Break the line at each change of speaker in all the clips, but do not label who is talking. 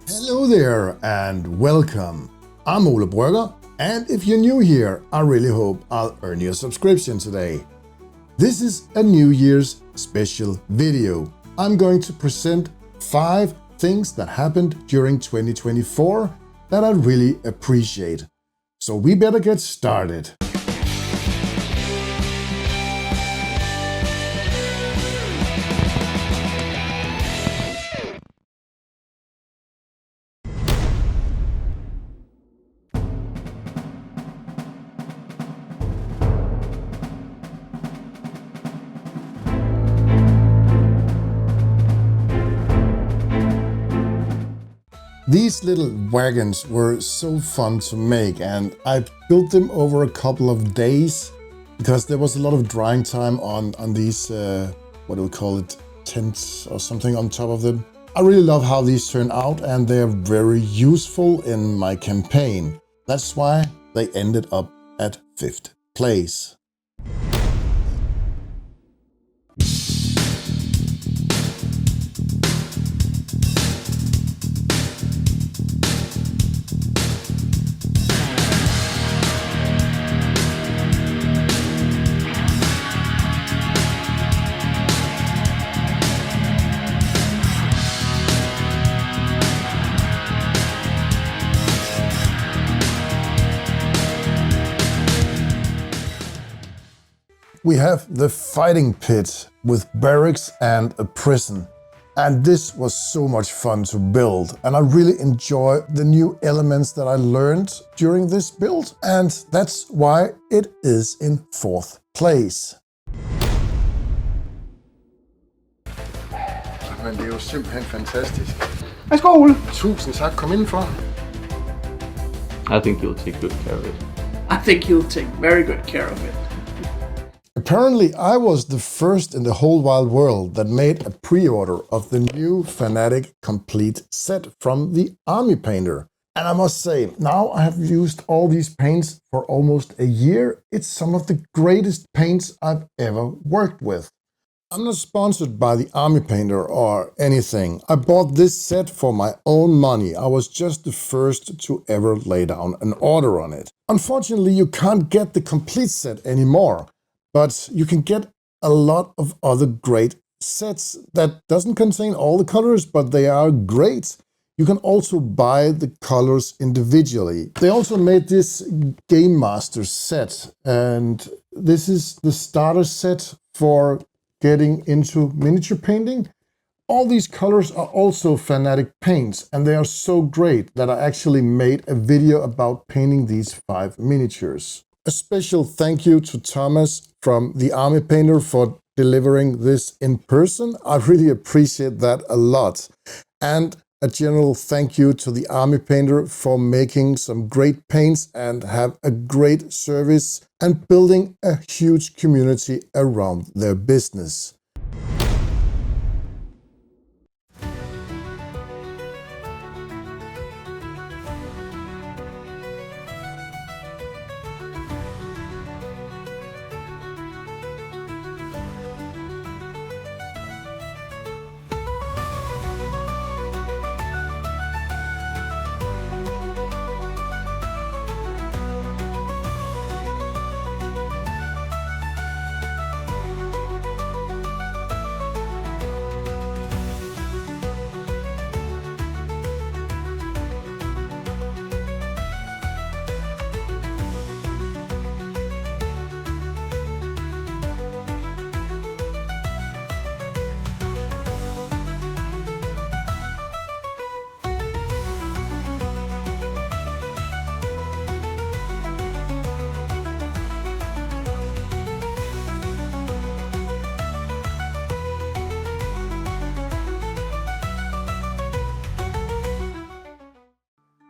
Hello there and welcome. I'm Ole Brøgger, and if you're new here, I really hope I'll earn your subscription today. This is a New Year's special video. I'm going to present 5 things that happened during 2024 that I really appreciate. So we better get started. These little wagons were so fun to make, and I built them over a couple of days because there was a lot of drying time on these, what do we call it, tents or something on top of them. I really love how these turn out, and they're very useful in my campaign. That's why they ended up at 5th place. We have the fighting pit with barracks and a prison. And this was so much fun to build. And I really enjoy the new elements that I learned during this build. And that's why it is in 4th place. Men det er jo simpelthen fantastisk.
Værsgo, Ole.
Tusind tak. Kom indenfor.
I think you'll take good care of it.
I think you'll take very good care of it.
Apparently, I was the first in the whole wide world that made a pre-order of the new Fanatic Complete set from the Army Painter. And I must say, now I have used all these paints for almost a year. It's some of the greatest paints I've ever worked with. I'm not sponsored by the Army Painter or anything. I bought this set for my own money. I was just the first to ever lay down an order on it. Unfortunately, you can't get the complete set anymore. But you can get a lot of other great sets that doesn't contain all the colors, but they are great. You can also buy the colors individually. They also made this Game Master set, and this is the starter set for getting into miniature painting. All these colors are also Fanatic paints, and they are so great that I actually made a video about painting these 5 miniatures. A special thank you to Thomas from the Army Painter for delivering this in person. I really appreciate that a lot. And a general thank you to the Army Painter for making some great paints and have a great service and building a huge community around their business.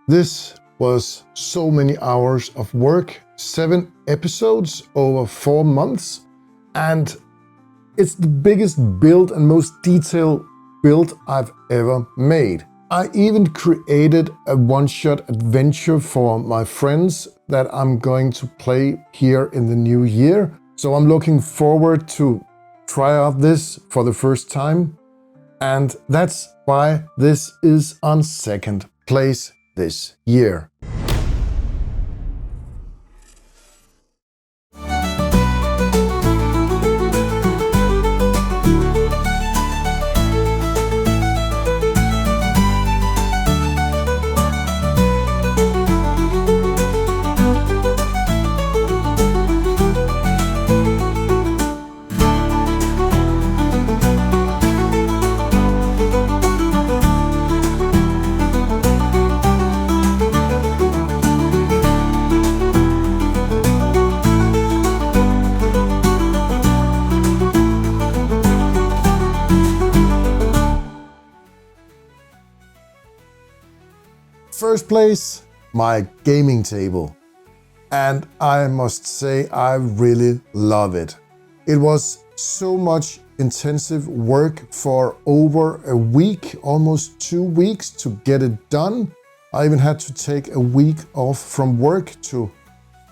This was so many hours of work, 7 episodes over 4 months, and it's the biggest build and most detailed build I've ever made. I even created a one-shot adventure for my friends that I'm going to play here in the new year. So I'm looking forward to try out this for the first time. And that's why this is on second place this year. First place, my gaming table. And I must say I really love it. It was so much intensive work for over a week, almost 2 weeks to get it done. I even had to take a week off from work to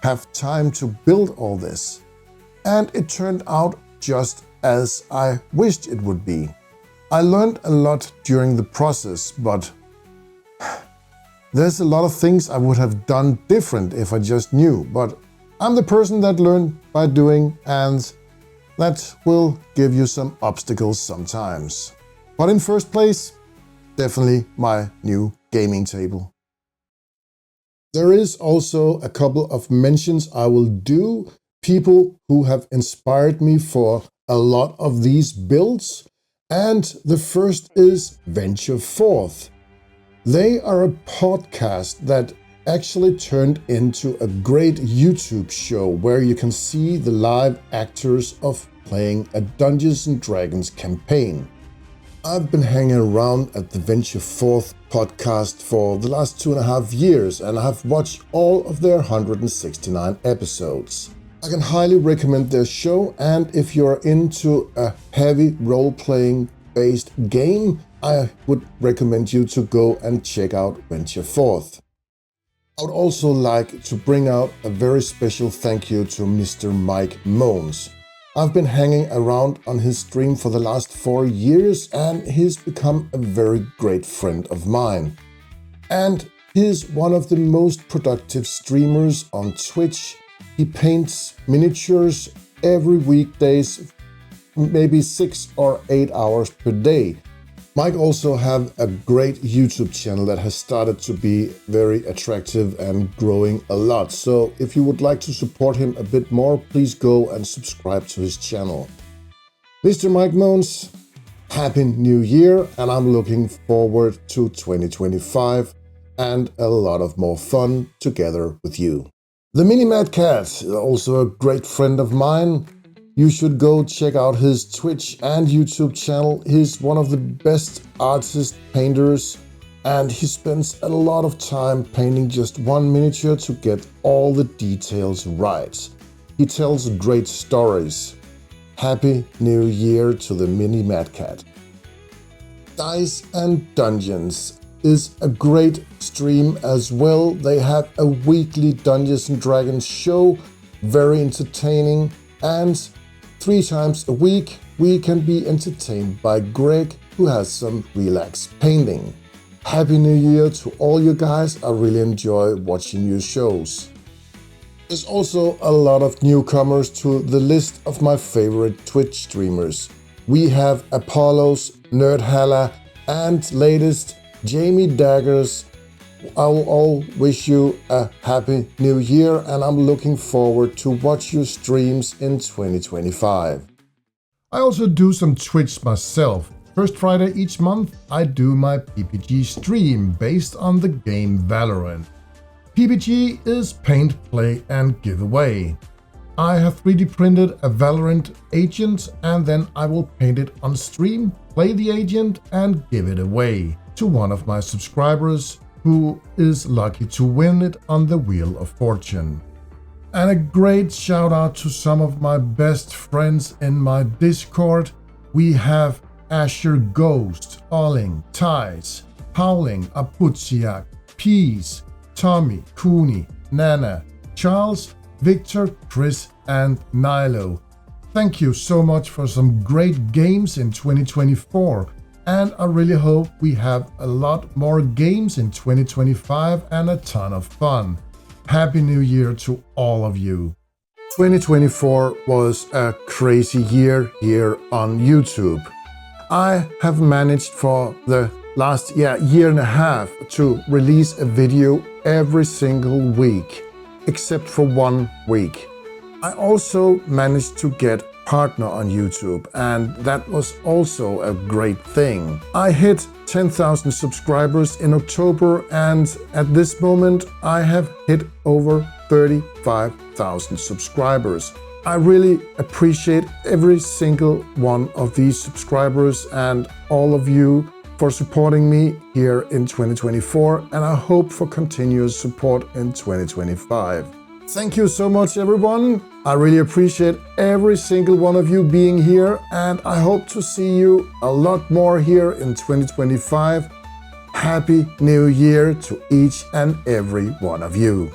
have time to build all this. And it turned out just as I wished it would be. I learned a lot during the process, but there's a lot of things I would have done different if I just knew, but I'm the person that learned by doing, and that will give you some obstacles sometimes. But in first place, definitely my new gaming table. There is also a couple of mentions I will do, people who have inspired me for a lot of these builds, and the first is Venture Forth. They are a podcast that actually turned into a great YouTube show where you can see the live actors of playing a Dungeons and Dragons campaign. I've been hanging around at the Venture Forth podcast for the last 2.5 years, and I have watched all of their 169 episodes. I can highly recommend their show, and if you're into a heavy role-playing based game, I would recommend you to go and check out Venture Forth. I would also like to bring out a very special thank you to Mr. Mike Moans. I've been hanging around on his stream for the last 4 years, and he's become a very great friend of mine. And he's one of the most productive streamers on Twitch. He paints miniatures every weekdays, maybe 6 or 8 hours per day. Mike also have a great YouTube channel that has started to be very attractive and growing a lot. So if you would like to support him a bit more, please go and subscribe to his channel. Mr. Mike Moans, Happy New Year, and I'm looking forward to 2025 and a lot of more fun together with you. The Mini Mad Cat, also a great friend of mine. You should go check out his Twitch and YouTube channel. He's one of the best artist painters, and he spends a lot of time painting just one miniature to get all the details right. He tells great stories. Happy New Year to the Mini Mad Cat. Dice and Dungeons is a great stream as well. They have a weekly Dungeons and Dragons show, very entertaining, and 3 times a week we can be entertained by Greg, who has some relaxed painting. Happy New Year to all you guys. I really enjoy watching your shows. There's also a lot of newcomers to the list of my favorite Twitch streamers. We have Apolloz, Nerdhalla, and latest JamieDaggers. I will all wish you a happy new year, and I'm looking forward to watch your streams in 2025. I also do some Twitch myself. First Friday each month I do my PPG stream based on the game Valorant. PPG is paint, play and giveaway. I have 3D printed a Valorant agent, and then I will paint it on stream, play the agent and give it away to one of my subscribers who is lucky to win it on the Wheel of Fortune. And a great shout out to some of my best friends in my Discord. We have Asher Ghost, Olling, Ties, Howling, Aputsiak, Peace, Tommy, Cooney, Nana, Charles, Victor, Chris and Nilo. Thank you so much for some great games in 2024. and I really hope we have a lot more games in 2025 and a ton of fun. Happy New Year to all of you. 2024 was a crazy year here on YouTube. I have managed for the last year and a half to release a video every single week, except for 1 week. I also managed to get partner on YouTube, and that was also a great thing. I hit 10,000 subscribers in October, and at this moment I have hit over 35,000 subscribers. I really appreciate every single one of these subscribers and all of you for supporting me here in 2024, and I hope for continuous support in 2025. Thank you so much, everyone. I really appreciate every single one of you being here, and I hope to see you a lot more here in 2025. Happy New Year to each and every one of you.